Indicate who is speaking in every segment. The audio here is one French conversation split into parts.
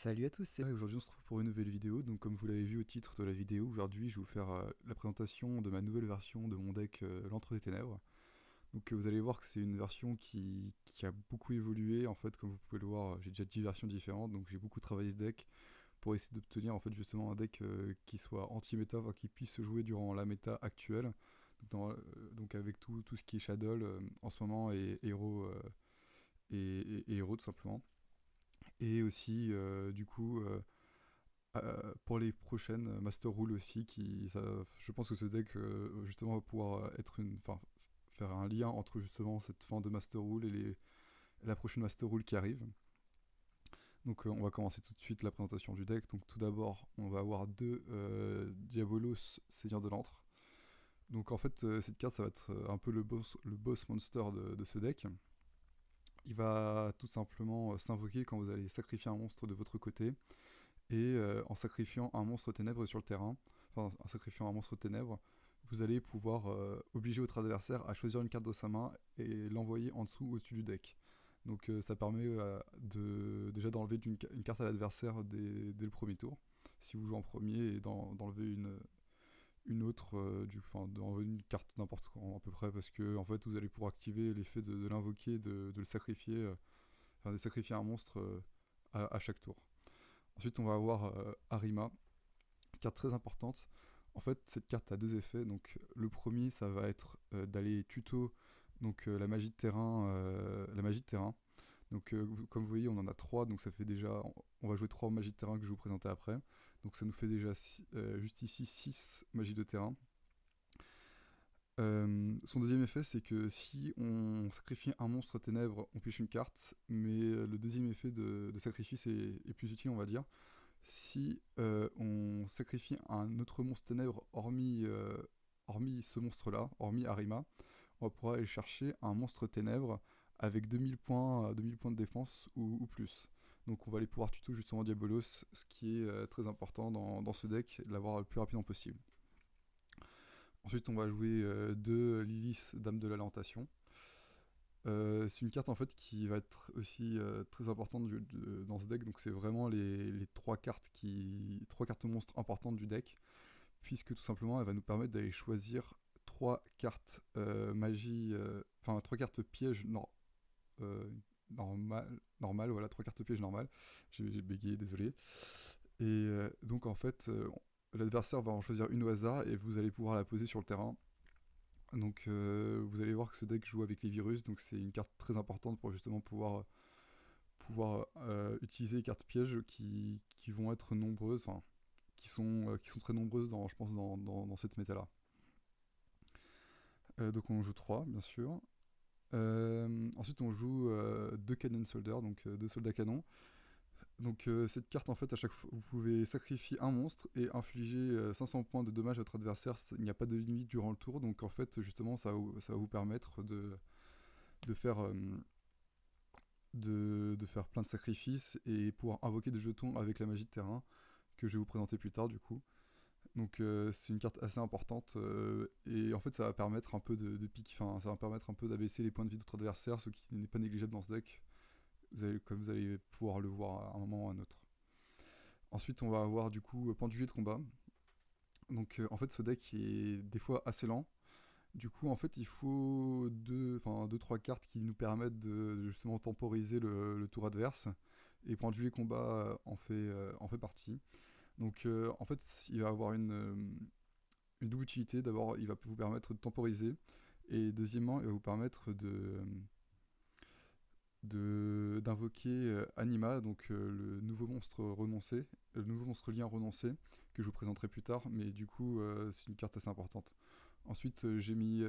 Speaker 1: Salut à tous, c'est aujourd'hui on se retrouve pour une nouvelle vidéo. Donc comme vous l'avez vu au titre de la vidéo, aujourd'hui je vais vous faire la présentation de ma nouvelle version de mon deck l'Antre des Ténèbres. Donc vous allez voir que c'est une version qui a beaucoup évolué. En fait, comme vous pouvez le voir, j'ai déjà 10 versions différentes, donc j'ai beaucoup travaillé ce deck pour essayer d'obtenir en fait justement un deck qui soit anti-méta, enfin, qui puisse se jouer durant la méta actuelle. Donc avec tout ce qui est Shadow en ce moment et héros et héros tout simplement. Et aussi du coup pour les prochaines Master Rule aussi, je pense que ce deck justement va pouvoir faire un lien entre justement cette fin de Master Rule et la prochaine Master Rule qui arrive. Donc on va commencer tout de suite la présentation du deck. Donc tout d'abord, on va avoir deux Diabolos Seigneur de l'Antre. Donc en fait, cette carte, ça va être un peu le boss monster de ce deck. Il va tout simplement s'invoquer quand vous allez sacrifier un monstre de votre côté et en sacrifiant un monstre ténèbre sur le terrain, enfin en sacrifiant un monstre ténèbre, vous allez pouvoir obliger votre adversaire à choisir une carte de sa main et l'envoyer en dessous au-dessus du deck. Donc ça permet déjà d'enlever une carte à l'adversaire dès le premier tour, si vous jouez en premier, et d'enlever une autre, d'enlever une carte n'importe quand à peu près, parce que en fait vous allez pouvoir activer l'effet de l'invoquer, de le sacrifier, de sacrifier un monstre à chaque tour. Ensuite, on va avoir Arima, carte très importante. En fait, cette carte a deux effets. Donc, le premier, ça va être d'aller tuto la magie de terrain, Donc, comme vous voyez, on en a trois. Donc, ça fait déjà, on va jouer trois magies de terrain que je vais vous présenter après. Donc, ça nous fait déjà juste ici 6 magies de terrain. Son deuxième effet, c'est que si on sacrifie un monstre ténèbre, on pioche une carte, mais le deuxième effet de sacrifice est plus utile, on va dire. Si on sacrifie un autre monstre ténèbre hormis ce monstre-là, hormis Arima, on va pouvoir aller chercher un monstre ténèbre avec 2000 points de défense ou plus. Donc on va aller pouvoir tuto justement Diabolos, ce qui est très important dans ce deck, de l'avoir le plus rapidement possible. Ensuite, on va jouer deux Lilith, Dame de la Lamentation. C'est une carte en fait qui va être aussi très importante dans ce deck, donc c'est vraiment les trois cartes monstres importantes du deck, puisque tout simplement elle va nous permettre d'aller choisir trois cartes magie, enfin trois cartes pièges euh, normales, voilà, trois cartes pièges normales. J'ai bégayé, désolé. Et donc en fait, l'adversaire va en choisir une au hasard et vous allez pouvoir la poser sur le terrain. Donc vous allez voir que ce deck joue avec les virus, donc c'est une carte très importante pour justement pouvoir utiliser les cartes pièges qui vont être nombreuses, enfin qui sont très nombreuses je pense dans cette méta là. Donc on joue 3 bien sûr. Ensuite on joue deux Cannon Soldier, donc deux soldats canons. Donc cette carte en fait à chaque fois vous pouvez sacrifier un monstre et infliger 500 points de dommages à votre adversaire, il n'y a pas de limite durant le tour, donc en fait justement ça va vous permettre de faire de faire plein de sacrifices et pouvoir invoquer des jetons avec la magie de terrain que je vais vous présenter plus tard du coup. Donc c'est une carte assez importante et en fait ça va permettre un peu de pique, enfin ça va permettre un peu d'abaisser les points de vie de votre adversaire, ce qui n'est pas négligeable dans ce deck. Comme vous allez pouvoir le voir à un moment ou à un autre. Ensuite on va avoir du coup Pendulé de combat. Donc en fait ce deck est des fois assez lent. Du coup, en fait, il faut deux, trois cartes qui nous permettent de justement temporiser le tour adverse. Et Pendulé combat en fait partie. Donc, en fait, il va avoir une double utilité. D'abord, il va vous permettre de temporiser. Et deuxièmement, il va vous permettre d'invoquer Anima, donc le nouveau monstre renoncé, le nouveau monstre lien renoncé, que je vous présenterai plus tard. Mais du coup, c'est une carte assez importante. Ensuite, j'ai mis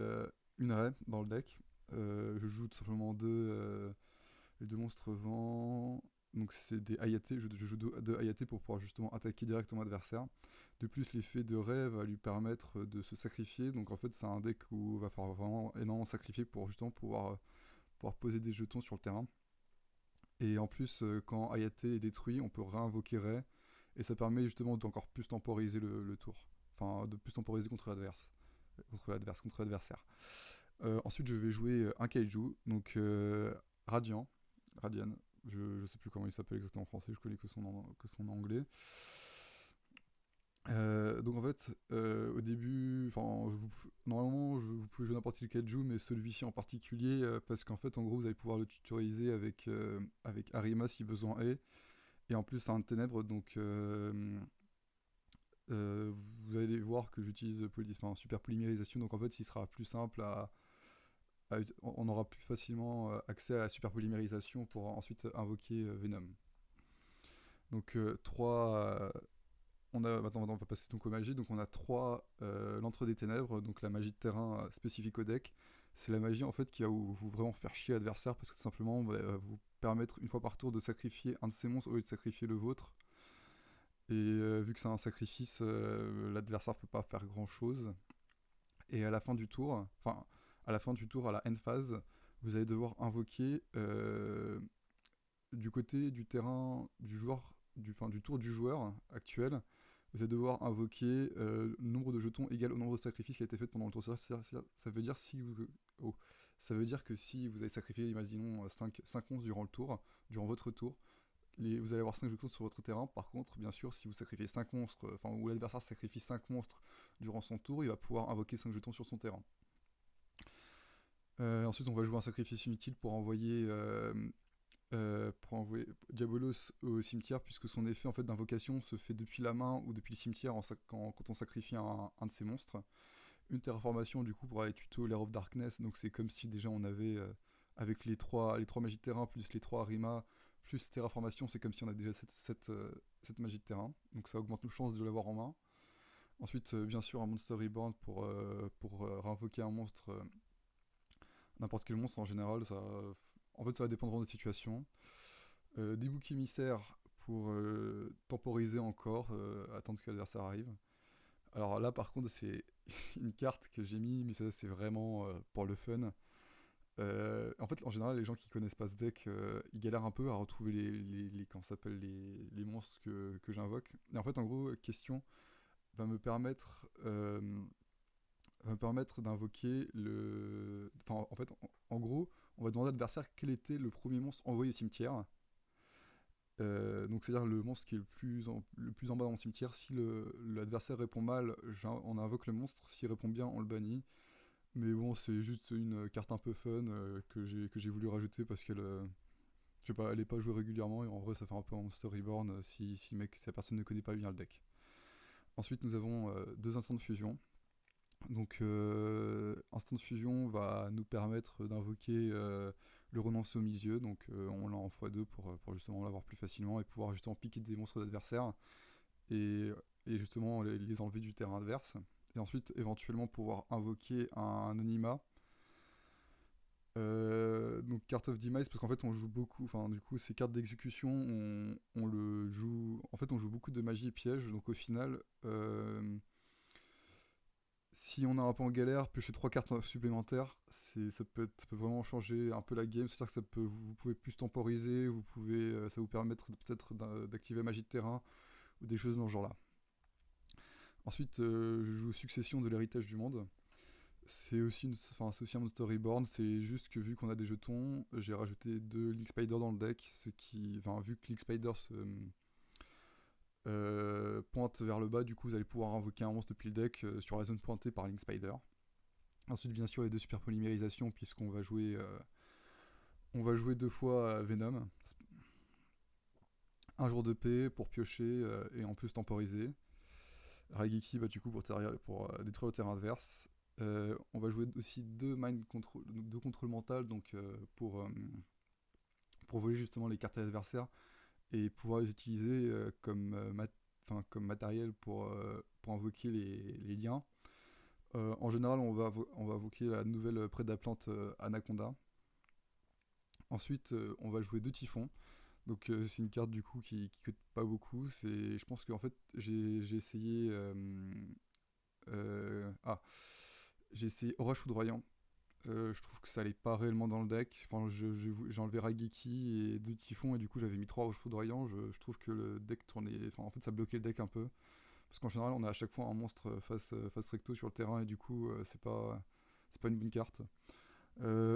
Speaker 1: une raie dans le deck. Je joue tout simplement les deux monstres vent. Donc c'est des Hayate, je joue deux Hayate pour pouvoir justement attaquer directement l'adversaire. De plus, l'effet de raie va lui permettre de se sacrifier. Donc en fait, c'est un deck où il va falloir vraiment énormément sacrifier pour justement pouvoir poser des jetons sur le terrain. Et en plus, quand Hayate est détruit, on peut réinvoquer raie. Et ça permet justement d'encore plus temporiser le tour. Enfin, de plus temporiser contre l'adversaire. Ensuite, je vais jouer un kaiju, donc Radian, Je sais plus comment il s'appelle exactement en français, je connais que son anglais. Donc en fait, au début, normalement, vous pouvez jouer n'importe quel kaiju, mais celui-ci en particulier, parce qu'en fait, en gros, vous allez pouvoir le tutoriser avec Arima si besoin est. Et en plus, c'est un ténèbres, donc vous allez voir que j'utilise super polymérisation, donc en fait, il sera plus simple on aura plus facilement accès à la super polymérisation pour ensuite invoquer Venom. Donc maintenant on va passer donc aux magies. Donc on a trois l'entre des ténèbres, donc la magie de terrain spécifique au deck. C'est la magie en fait qui va vous vraiment faire chier l'adversaire parce que tout simplement on va vous permettre une fois par tour de sacrifier un de ces monstres au lieu de sacrifier le vôtre. Et vu que c'est un sacrifice, l'adversaire peut pas faire grand chose. Et à la fin du tour, à la fin du tour, à la end phase, vous allez devoir invoquer du côté du terrain du joueur, du tour du joueur actuel, vous allez devoir invoquer le nombre de jetons égal au nombre de sacrifices qui a été fait pendant le tour. Ça veut dire oh, ça veut dire que si vous avez sacrifié, imaginons, 5 monstres durant votre tour, vous allez avoir 5 jetons sur votre terrain. Par contre, bien sûr, si vous sacrifiez 5 monstres, ou l'adversaire sacrifie 5 monstres durant son tour, il va pouvoir invoquer 5 jetons sur son terrain. Ensuite, on va jouer un sacrifice inutile pour envoyer Diabolos au cimetière, puisque son effet en fait d'invocation se fait depuis la main ou depuis le cimetière quand on sacrifie un de ces monstres. Une terraformation du coup pour aller tuto Lair of Darkness, donc c'est comme si déjà on avait avec les trois magies de terrain plus les 3 Arima plus terraformation, c'est comme si on a déjà cette magie de terrain, donc ça augmente nos chances de l'avoir en main. Ensuite, bien sûr, un Monster Reborn pour réinvoquer un monstre, n'importe quel monstre en général, en fait ça va dépendre de la situation. Des boucs émissaires pour temporiser encore, attendre que l'adversaire arrive. Alors là par contre c'est une carte que j'ai mis, mais ça c'est vraiment pour le fun. En fait en général les gens qui connaissent pas ce deck, ils galèrent un peu à retrouver les monstres que j'invoque. Et en fait en gros question va me permettre d'invoquer en fait en gros on va demander à l'adversaire quel était le premier monstre envoyé au cimetière. Donc c'est-à-dire le monstre qui est le plus en bas dans le cimetière. Si l'adversaire répond mal, on invoque le monstre. S'il répond bien, on le bannit. Mais bon, c'est juste une carte un peu fun que j'ai voulu rajouter parce qu'elle, je sais pas, elle est pas jouée régulièrement et en vrai ça fait un peu un Monster Reborn si la personne ne connaît pas bien le deck. Ensuite nous avons deux instants de fusion. Donc instant de fusion va nous permettre d'invoquer le renoncer au milieu, donc on l'a en x2 pour justement l'avoir plus facilement et pouvoir justement piquer des monstres d'adversaires et, et justement les enlever du terrain adverse. Et ensuite éventuellement pouvoir invoquer un anima. Donc Cart of Demise, parce qu'en fait on joue beaucoup, du coup ces cartes d'exécution on le joue, en fait on joue beaucoup de magie et pièges, donc au final si on a un peu en galère, piocher 3 cartes supplémentaires, ça peut vraiment changer un peu la game. C'est-à-dire que vous pouvez plus temporiser, ça vous permettre peut-être d'activer la magie de terrain ou des choses dans ce genre-là. Ensuite, je joue Succession de l'héritage du monde. C'est aussi un Monster Reborn. C'est juste que vu qu'on a des jetons, j'ai rajouté 2 Link Spider dans le deck, vu que Link Spider pointe vers le bas, du coup vous allez pouvoir invoquer un monstre depuis le deck sur la zone pointée par Link Spider. Ensuite bien sûr les 2 super polymérisations puisqu'on va jouer 2 fois Venom. Un jour de paix pour piocher et en plus temporiser. Raigeki du coup pour détruire le terrain adverse. On va jouer aussi 2 contrôle mental donc pour voler justement les cartes à l'adversaire et pouvoir les utiliser comme matériel pour invoquer les liens. En général, on va invoquer la nouvelle Prédaplante Anaconda. Ensuite, on va jouer 2 typhons. Donc c'est une carte du coup qui coûte pas beaucoup. Je pense qu'en fait j'ai essayé j'ai essayé Orage Foudroyant. Je trouve que ça allait pas réellement dans le deck. J'ai enlevé Raigeki et 2 typhons et du coup j'avais mis 3 Orages Foudroyants. Je trouve que le deck tournait. En fait ça bloquait le deck un peu. Parce qu'en général on a à chaque fois un monstre face recto sur le terrain et du coup c'est pas une bonne carte.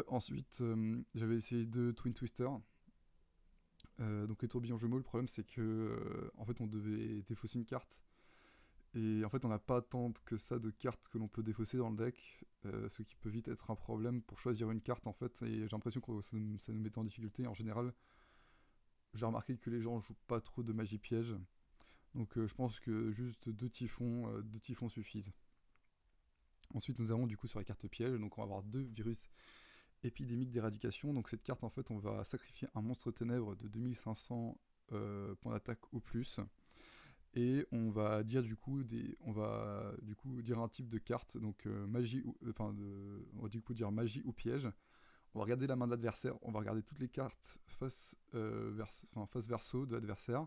Speaker 1: Ensuite j'avais essayé 2 Twin Twister. Donc les tourbillons jumeaux, le problème c'est que en fait on devait défausser une carte. Et en fait on n'a pas tant que ça de cartes que l'on peut défausser dans le deck, ce qui peut vite être un problème pour choisir une carte en fait. Et j'ai l'impression que ça nous mettait en difficulté. En général, j'ai remarqué que les gens jouent pas trop de magie piège. Donc je pense que juste deux typhons suffisent. Ensuite nous avons du coup sur la carte piège, donc on va avoir deux virus épidémiques d'éradication. Donc cette carte en fait on va sacrifier un monstre ténèbres de 2500 points d'attaque ou plus. Et on va dire dire un type de carte, donc magie ou on va du coup dire magie ou piège. On va regarder la main de l'adversaire, on va regarder toutes les cartes face verso de l'adversaire.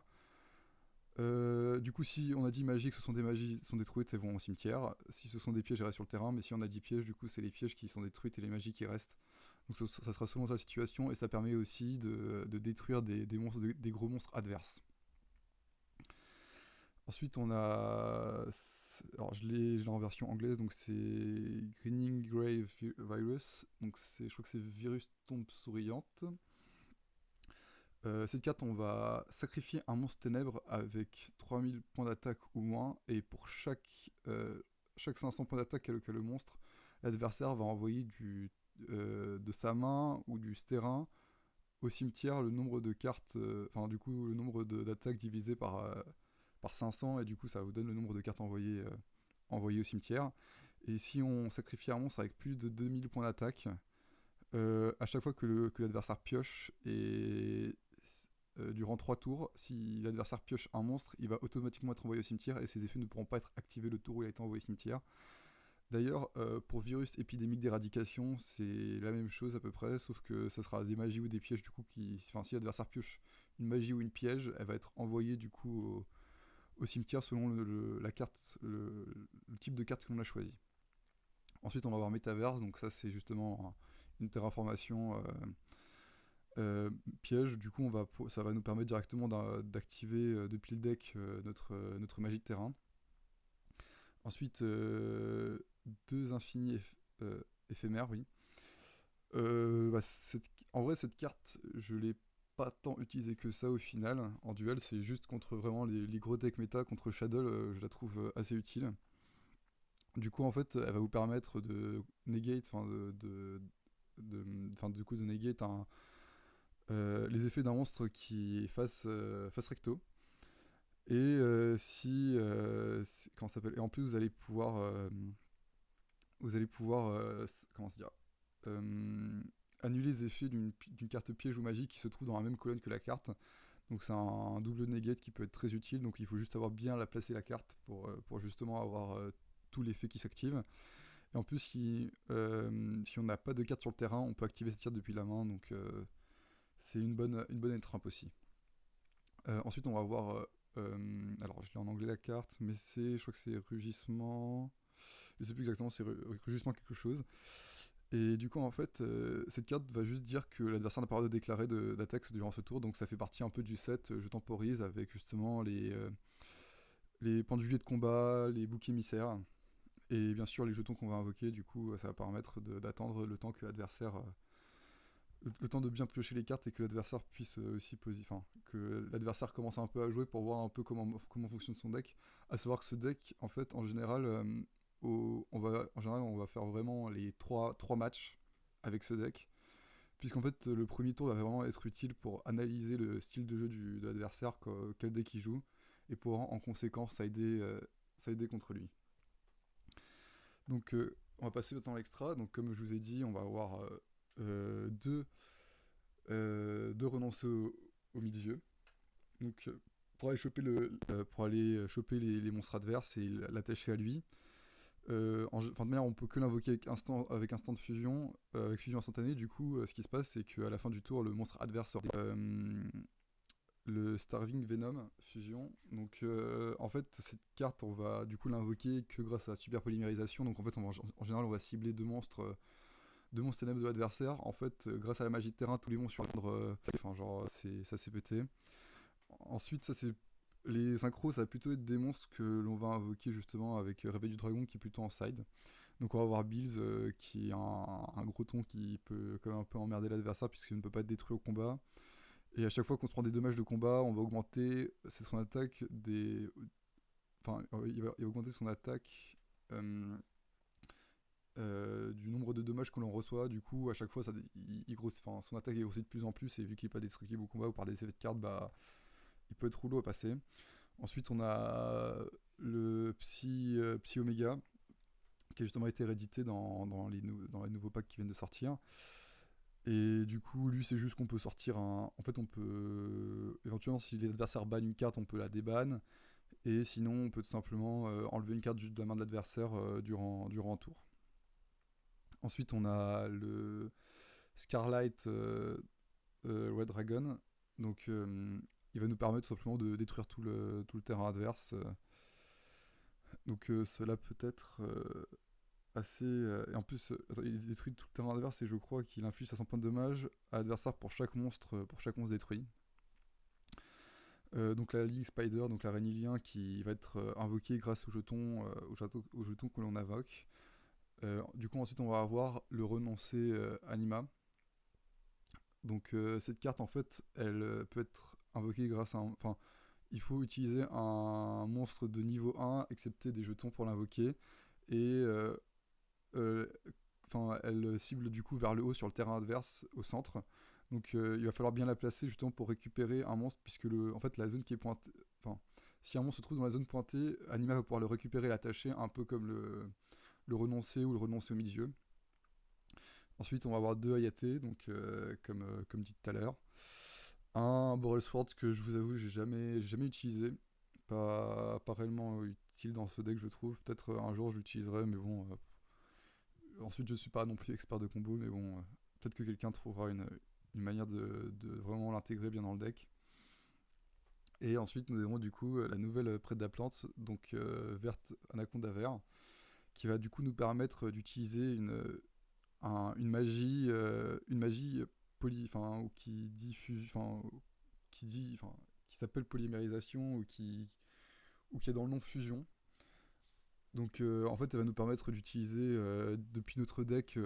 Speaker 1: Du coup, si on a dit magie, que ce sont des magies, sont détruites, elles vont au cimetière. Si ce sont des pièges, elles restent sur le terrain. Mais si on a dit pièges, du coup, c'est les pièges qui sont détruites et les magies qui restent. Donc ça sera selon sa situation et ça permet aussi de détruire des monstres, des gros monstres adverses. Ensuite, on a. Alors, je l'ai en version anglaise, donc c'est Greening Grave Virus. Donc, je crois que c'est Virus Tombe Souriante. Cette carte, on va sacrifier un monstre ténèbres avec 3000 points d'attaque ou moins. Et pour chaque 500 points d'attaque qu'a le monstre, l'adversaire va envoyer de sa main ou du terrain au cimetière le nombre de cartes. Du coup, le nombre d'attaques divisé par 500 et du coup ça vous donne le nombre de cartes envoyées au cimetière. Et si on sacrifie un monstre avec plus de 2000 points d'attaque, à chaque fois que l'adversaire pioche et durant 3 tours, si l'adversaire pioche un monstre, il va automatiquement être envoyé au cimetière et ses effets ne pourront pas être activés le tour où il a été envoyé au cimetière. D'ailleurs, pour virus épidémique d'éradication, c'est la même chose à peu près, sauf que ça sera des magies ou des pièges du coup si l'adversaire pioche une magie ou une piège, elle va être envoyée du coup au cimetière selon la carte, le type de carte que l'on a choisi. Ensuite, on va avoir Metaverse, donc ça c'est justement une terraformation piège. Du coup, ça va nous permettre directement d'activer depuis le deck notre magie de terrain. Ensuite, deux infinis éphémères, oui. En vrai, cette carte, je l'ai pas tant utilisée que ça au final. En duel, c'est juste contre vraiment les gros decks méta, contre Shadow, je la trouve assez utile. Du coup, en fait, elle va vous permettre de negate, du coup, de negate les effets d'un monstre qui est face recto. Et comment ça s'appelle. Et en plus, vous allez pouvoir, comment se dire, annuler les effets d'une carte piège ou magie qui se trouve dans la même colonne que la carte. Donc c'est un double negate qui peut être très utile. Donc il faut juste avoir bien la placer la carte pour justement avoir tout l'effet qui s'active. Et en plus, si on n'a pas de carte sur le terrain, on peut activer cette carte depuis la main. Donc c'est une bonne étreinte aussi. Ensuite, on va voir. Alors, je l'ai en anglais la carte, mais je crois que c'est rugissement. Je sais plus exactement, c'est rugissement quelque chose. Et du coup, en fait, cette carte va juste dire que l'adversaire n'a pas le droit de déclarer d'attaque durant ce tour, donc ça fait partie un peu du set. Je temporise avec justement les penduliers de combat, les boucs émissaires, et bien sûr les jetons qu'on va invoquer. Du coup, ça va permettre d'attendre le temps que l'adversaire. Le temps de bien piocher les cartes et que l'adversaire puisse aussi que l'adversaire commence un peu à jouer pour voir un peu comment fonctionne son deck. À savoir que ce deck, en fait, en général, on va faire vraiment les 3 matchs avec ce deck. Puisqu'en fait, le premier tour va vraiment être utile pour analyser le style de jeu de l'adversaire, quel deck il joue, et pour en conséquence sider contre lui. Donc, on va passer maintenant à l'extra. Donc, comme je vous ai dit, on va avoir deux renoncer au milieu. Donc, pour aller choper les monstres adverses et l'attacher à lui. De manière, on peut que l'invoquer avec instant de fusion, avec fusion instantanée. Du coup, ce qui se passe, c'est qu'à la fin du tour, le monstre adverse sort le Starving Venom fusion. Donc, en fait, cette carte, on va du coup l'invoquer que grâce à la super polymérisation. Donc, en fait, en général, on va cibler deux monstres ténèbres de l'adversaire. En fait, grâce à la magie de terrain, tous les monstres ça s'est pété. Ensuite, les synchros, ça va plutôt être des monstres que l'on va invoquer justement avec Réveil du Dragon qui est plutôt en side. Donc on va avoir Bills qui est un gros ton qui peut quand même un peu emmerder l'adversaire puisqu'il ne peut pas être détruit au combat. Et à chaque fois qu'on se prend des dommages de combat, on va augmenter son attaque des. Enfin, il va augmenter son attaque euh, du nombre de dommages que l'on reçoit. Du coup, à chaque fois, enfin, son attaque est grossit de plus en plus. Et vu qu'il n'est pas destructible au combat ou par des effets de carte, bah, il peut être rouleau à passer. Ensuite, on a le Psy Omega, qui a justement été réédité dans les nouveaux packs qui viennent de sortir. Et du coup, lui, c'est juste qu'on peut sortir un. En fait, on peut. Éventuellement, si l'adversaire banne une carte, on peut la débanne. Et sinon, on peut tout simplement enlever une carte de la main de l'adversaire durant un tour. Ensuite, on a le Scarlight Red Dragon. Donc, il va nous permettre tout simplement de détruire tout le terrain adverse. Donc, cela peut être assez. Et en plus, il détruit tout le terrain adverse et je crois qu'il inflige 500 points de dommage à l'adversaire pour chaque monstre détruit. Donc la Link Spider, donc l'araignée lien qui va être invoquée grâce au jeton que l'on invoque. Du coup ensuite on va avoir le renoncé Anima. Donc cette carte en fait elle peut être invoquée grâce à enfin il faut utiliser un monstre de niveau 1 excepté des jetons pour l'invoquer et euh, elle cible du coup vers le haut sur le terrain adverse au centre. Donc il va falloir bien la placer justement pour récupérer un monstre puisque en fait la zone qui est pointée, enfin si un monstre se trouve dans la zone pointée, Anima va pouvoir le récupérer et l'attacher un peu comme le renoncer ou le renoncer au milieu. Ensuite on va avoir deux Hayate, donc comme dit tout à l'heure. Un Boral Sword que je vous avoue j'ai jamais utilisé, pas réellement utile dans ce deck je trouve. Peut-être un jour je l'utiliserai mais bon. Ensuite je suis pas non plus expert de combo mais bon peut-être que quelqu'un trouvera une manière de vraiment l'intégrer bien dans le deck. Et ensuite, nous avons du coup la nouvelle Prédaplante, donc verte Anaconda vert, qui va du coup nous permettre d'utiliser une magie ou qui diffuse, qui s'appelle polymérisation ou qui est dans le nom fusion. Donc en fait, elle va nous permettre d'utiliser depuis notre deck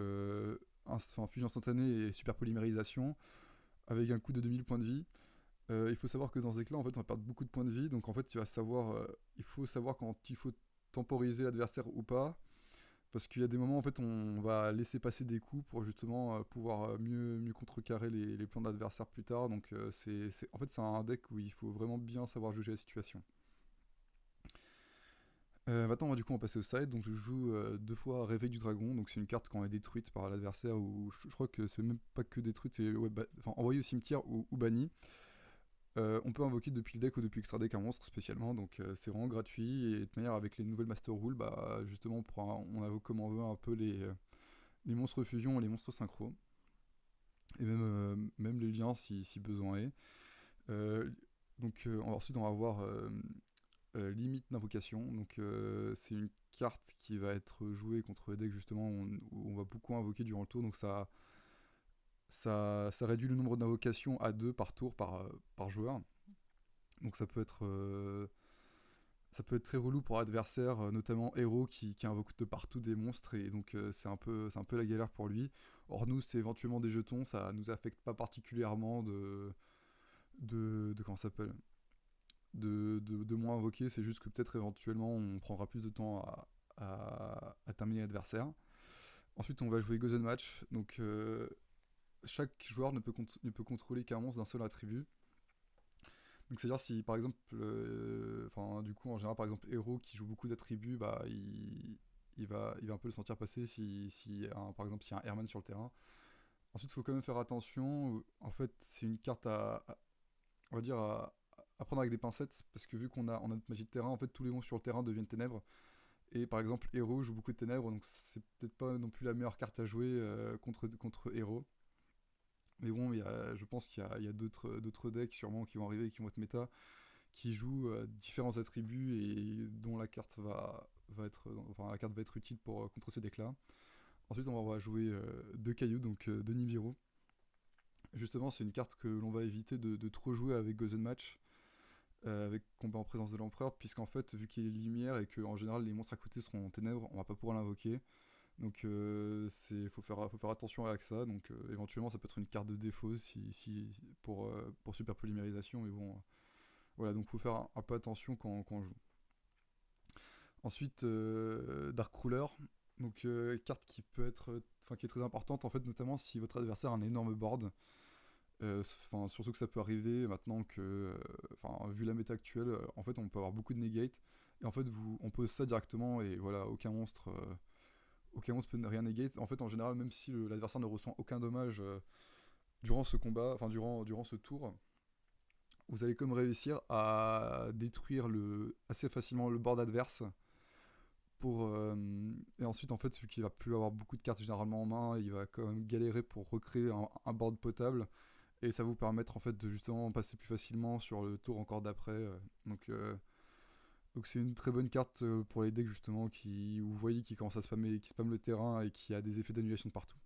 Speaker 1: fusion instantanée et super polymérisation avec un coût de 2000 points de vie. Il faut savoir que dans ce deck-là, en fait, on va perdre beaucoup de points de vie. Donc, en fait, il faut savoir quand il faut temporiser l'adversaire ou pas. Parce qu'il y a des moments, en fait, on va laisser passer des coups pour justement pouvoir mieux contrecarrer les plans de l'adversaire plus tard. Donc, en fait, c'est un deck où il faut vraiment bien savoir juger la situation. Maintenant, du coup, on va passer au side. Donc, je joue deux fois Réveil du Dragon. Donc, c'est une carte quand elle est détruite par l'adversaire. Ou je crois que c'est même pas que détruite, c'est envoyée au cimetière ou bannie. On peut invoquer depuis le deck ou depuis extra deck un monstre spécialement, donc c'est vraiment gratuit. Et de manière avec les nouvelles Master Rules, bah justement on invoque comme on veut un peu les monstres fusion et les monstres synchro. Et même les liens si besoin est. Euh, donc ensuite on va avoir limite d'invocation. Donc c'est une carte qui va être jouée contre les decks justement où on va beaucoup invoquer durant le tour. Donc ça réduit le nombre d'invocations à 2 par tour par joueur. Donc ça peut être très relou pour l'adversaire, notamment Hero qui invoque de partout des monstres et donc c'est un peu la galère pour lui. Or nous c'est éventuellement des jetons, ça nous affecte pas particulièrement de comment ça s'appelle de moins invoquer, c'est juste que peut-être éventuellement on prendra plus de temps à terminer l'adversaire. Ensuite on va jouer Gozen Match, donc chaque joueur ne peut contrôler qu'un monstre d'un seul attribut. Donc c'est-à-dire si par exemple, du coup en général par exemple Hero qui joue beaucoup d'attributs, bah il va un peu le sentir passer par exemple s'il y a un Herman sur le terrain. Ensuite il faut quand même faire attention, en fait c'est une carte on va dire à prendre avec des pincettes parce que vu on a notre magie de terrain, en fait tous les monstres sur le terrain deviennent ténèbres. Et par exemple Hero joue beaucoup de ténèbres donc c'est peut-être pas non plus la meilleure carte à jouer contre Hero. Mais bon, je pense qu'il y a d'autres decks sûrement qui vont arriver et qui vont être méta, qui jouent différents attributs et dont la carte va être utile contre ces decks-là. Ensuite, on va jouer deux cailloux, donc deux Nibiru. Justement, c'est une carte que l'on va éviter de trop jouer avec Gozen Match, avec combat en présence de l'empereur, puisqu'en fait, vu qu'il y a lumière et que en général les monstres à côté seront en ténèbres, on va pas pouvoir l'invoquer. Donc faut faire attention avec ça. Donc éventuellement ça peut être une carte de défaut pour super polymérisation, mais bon, voilà, donc faut faire un peu attention quand on joue. Ensuite, Dark Ruler, donc carte qui peut être, enfin qui est très importante en fait, notamment si votre adversaire a un énorme board. Surtout que ça peut arriver maintenant que, vu la méta actuelle, en fait, on peut avoir beaucoup de negate. Et en fait, on pose ça directement et voilà, aucun monstre peut rien negate. En fait, en général, même si l'adversaire ne ressent aucun dommage durant ce combat, durant ce tour, vous allez comme réussir à détruire assez facilement le board adverse. Et ensuite, en fait, celui qui va plus avoir beaucoup de cartes généralement en main, il va quand même galérer pour recréer un board potable. Et ça va vous permettre en fait de justement passer plus facilement sur le tour encore d'après. Donc c'est une très bonne carte pour les decks justement où vous voyez qui commence à spammer, qui spamme le terrain et qui a des effets d'annulation de partout.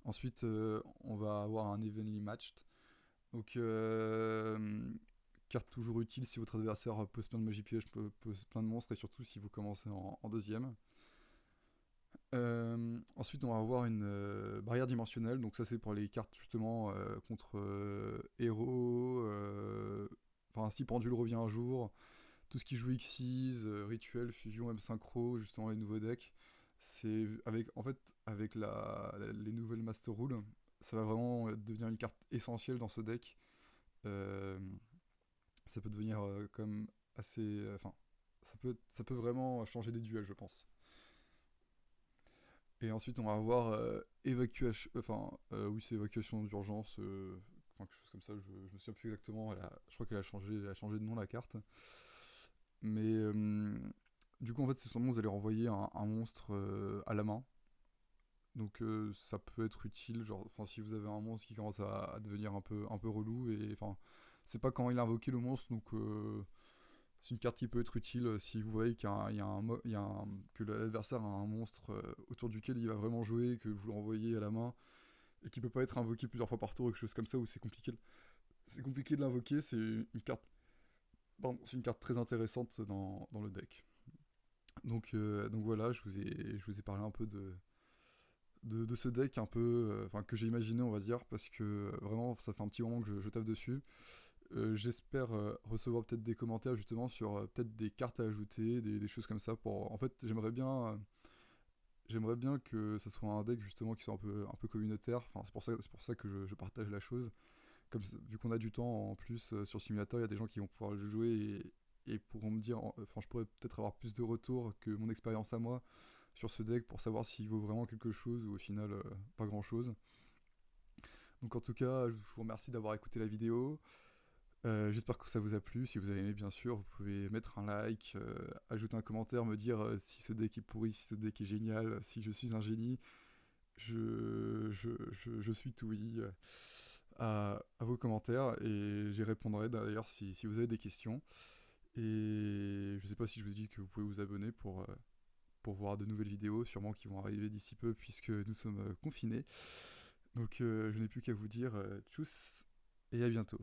Speaker 1: Ensuite, on va avoir un Evenly Matched. Donc, carte toujours utile si votre adversaire pose plein de magie piège, pose plein de monstres, et surtout si vous commencez en deuxième. Ensuite, on va avoir une barrière dimensionnelle. Donc, ça, c'est pour les cartes justement contre héros. Si Pendule revient un jour, tout ce qui joue Xyz, Rituel, Fusion, M-Synchro, justement les nouveaux decks. C'est avec les nouvelles Master Rules, ça va vraiment devenir une carte essentielle dans ce deck. Euh, Ça peut devenir comme assez. Ça peut vraiment changer des duels, je pense. Et ensuite, on va avoir évacuation. Oui, c'est évacuation d'urgence. Quelque chose comme ça, je me souviens plus exactement. Je crois elle a changé de nom la carte. Mais du coup, en fait, c'est sûrement vous allez renvoyer un monstre à la main. Donc ça peut être utile, si vous avez un monstre qui commence à devenir un peu relou, et c'est pas quand il a invoqué le monstre, donc c'est une carte qui peut être utile si vous voyez que l'adversaire a un monstre autour duquel il va vraiment jouer, que vous le renvoyez à la main, et qui peut pas être invoqué plusieurs fois par tour, ou quelque chose comme ça, où c'est compliqué de l'invoquer, c'est une carte très intéressante dans le deck. Donc voilà, je vous ai parlé un peu de ce deck un peu que j'ai imaginé, on va dire, parce que vraiment ça fait un petit moment que je taffe dessus. J'espère recevoir peut-être des commentaires justement sur peut-être des cartes à ajouter, des choses comme ça. En fait, j'aimerais bien que ça soit un deck justement qui soit un peu communautaire. C'est pour ça que je partage la chose. Vu qu'on a du temps en plus sur Simulator, il y a des gens qui vont pouvoir le jouer et pourront me dire, je pourrais peut-être avoir plus de retours que mon expérience à moi sur ce deck pour savoir s'il vaut vraiment quelque chose ou au final pas grand chose. Donc en tout cas, je vous remercie d'avoir écouté la vidéo. J'espère que ça vous a plu. Si vous avez aimé, bien sûr, vous pouvez mettre un like, ajouter un commentaire, me dire si ce deck est pourri, si ce deck est génial, si je suis un génie. Je suis tout oui à vos commentaires et j'y répondrai d'ailleurs si vous avez des questions. Et je sais pas si je vous dis que vous pouvez vous abonner pour voir de nouvelles vidéos, sûrement qui vont arriver d'ici peu puisque nous sommes confinés. Donc je n'ai plus qu'à vous dire tchuss et à bientôt.